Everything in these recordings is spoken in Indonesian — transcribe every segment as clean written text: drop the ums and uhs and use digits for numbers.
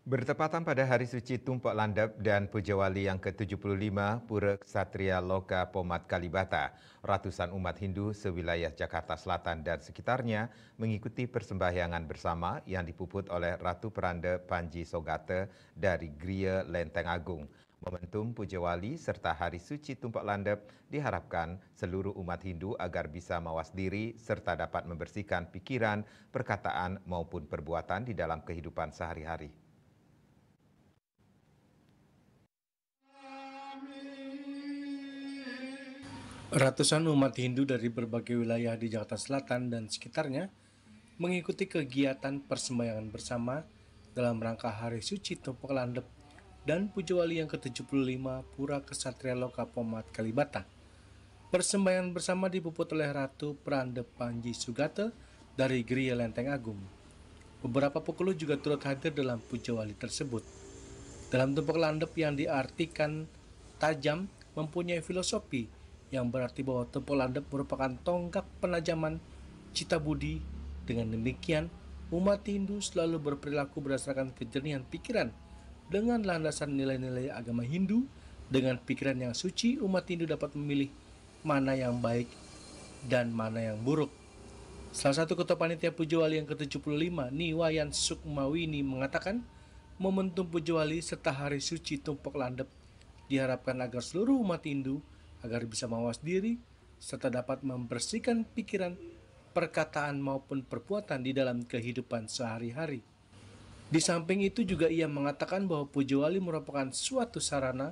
Bertepatan pada Hari Suci Tumpuk Landep dan Puja Wali yang ke-75 Pura Ksatria Loka Pomat Kalibata, ratusan umat Hindu sewilayah Jakarta Selatan dan sekitarnya mengikuti persembahyangan bersama yang dipuput oleh Ratu Peranda Panji Sogata dari Gria Lenteng Agung. Momentum Puja Wali serta Hari Suci Tumpuk Landep diharapkan seluruh umat Hindu agar bisa mawas diri serta dapat membersihkan pikiran, perkataan maupun perbuatan di dalam kehidupan sehari-hari. Ratusan umat Hindu dari berbagai wilayah di Jakarta Selatan dan sekitarnya mengikuti kegiatan persembahyangan bersama dalam rangka Hari Suci Tumpuk Landep dan Puja Wali yang ke-75 Pura Ksatria Loka Pomat Kalibata. Persembahyangan bersama dipuput oleh Ratu Peranda Panji Sugata dari Gria Lenteng Agung. Beberapa pekulu juga turut hadir dalam Puja Wali tersebut. Dalam Tumpuk Landep yang diartikan tajam mempunyai filosofi yang berarti bahwa Tumpuk Landep merupakan tonggak penajaman cita budi. Dengan demikian, umat Hindu selalu berperilaku berdasarkan kejernihan pikiran. Dengan landasan nilai-nilai agama Hindu, dengan pikiran yang suci, umat Hindu dapat memilih mana yang baik dan mana yang buruk. Salah satu ketua panitia Puja Wali yang ke-75, Niwayan Sukmawini mengatakan, momentum Puja Wali serta Hari Suci Tumpuk Landep diharapkan agar seluruh umat Hindu agar bisa mawas diri serta dapat membersihkan pikiran, perkataan maupun perbuatan di dalam kehidupan sehari-hari. Di samping itu juga ia mengatakan bahwa Puja Wali merupakan suatu sarana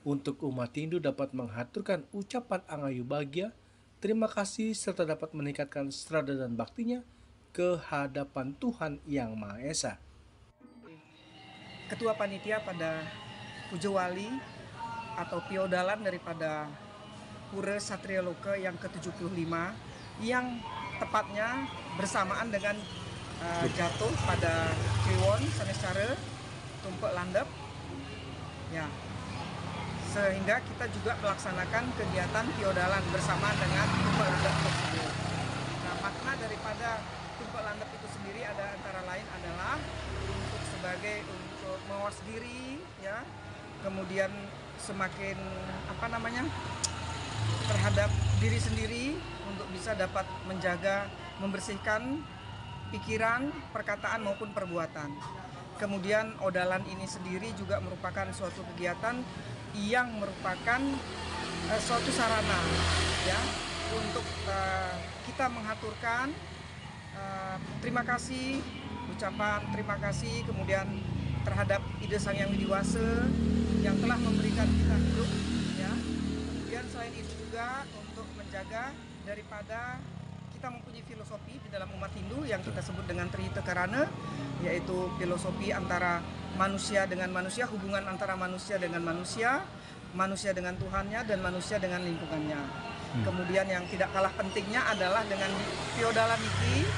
untuk umat Hindu dapat menghaturkan ucapan angayu bahagia, terima kasih serta dapat meningkatkan strada dan baktinya ke hadapan Tuhan Yang Maha Esa. Ketua panitia pada Puja Wali atau piodalan daripada Pura Ksatria Loka yang ke-75 yang tepatnya bersamaan dengan jatuh pada Kliwon Sanescara Tumpuk Landep ya, sehingga kita juga melaksanakan kegiatan piodalan bersamaan dengan Tumpuk Landep tersebut. Nah, makna daripada Tumpuk Landep itu sendiri ada antara lain adalah untuk mawas diri ya, kemudian semakin terhadap diri sendiri untuk bisa dapat menjaga, membersihkan pikiran, perkataan maupun perbuatan. Kemudian odalan ini sendiri juga merupakan suatu kegiatan yang merupakan suatu sarana ya untuk kita menghaturkan terima kasih, ucapan terima kasih kemudian terhadap Ide Sang Yang Widiwasa yang telah memberikan kita hidup ya. Kemudian selain itu juga untuk menjaga daripada kita mempunyai filosofi di dalam umat Hindu yang kita sebut dengan Trihita Karana, yaitu filosofi antara manusia dengan manusia, hubungan antara manusia dengan manusia, manusia dengan Tuhannya dan manusia dengan lingkungannya. Kemudian yang tidak kalah pentingnya adalah dengan piodalan niki,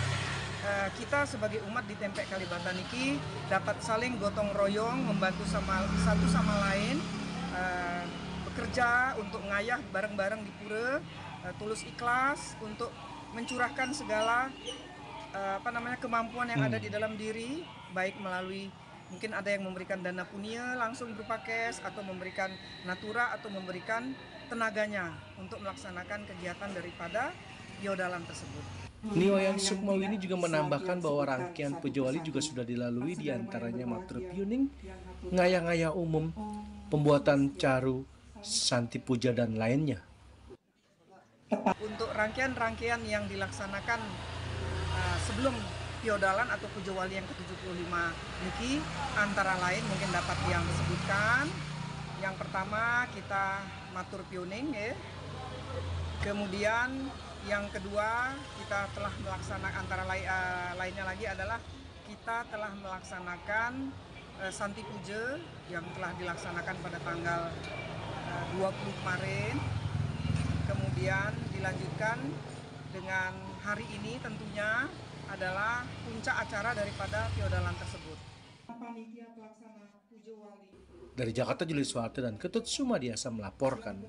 kita sebagai umat di Tempek Kalibata niki dapat saling gotong royong, membantu satu sama lain, bekerja untuk ngayah bareng-bareng di pura, tulus ikhlas untuk mencurahkan segala kemampuan yang ada di dalam diri, baik melalui mungkin ada yang memberikan dana punya langsung berupa cash atau memberikan natura atau memberikan tenaganya untuk melaksanakan kegiatan daripada piodalan tersebut. Niwayan Sukmawini juga menambahkan bahwa rangkaian Puja Wali juga sudah dilalui diantaranya matur pioning, ngayah-ngayah umum, pembuatan caru, santi puja dan lainnya. Untuk rangkaian-rangkaian yang dilaksanakan sebelum piodalan atau Puja Wali yang ke-75 niki antara lain mungkin dapat yang disebutkan. Yang pertama kita matur pioning ya. Kemudian yang kedua kita telah melaksanakan antara lainnya lagi adalah kita telah melaksanakan santi puja yang telah dilaksanakan pada tanggal 20 kemarin. Kemudian dilanjutkan dengan hari ini tentunya adalah puncak acara daripada piodalan tersebut. Dari Jakarta, Julius Suharto dan Ketut Sumadiasa melaporkan.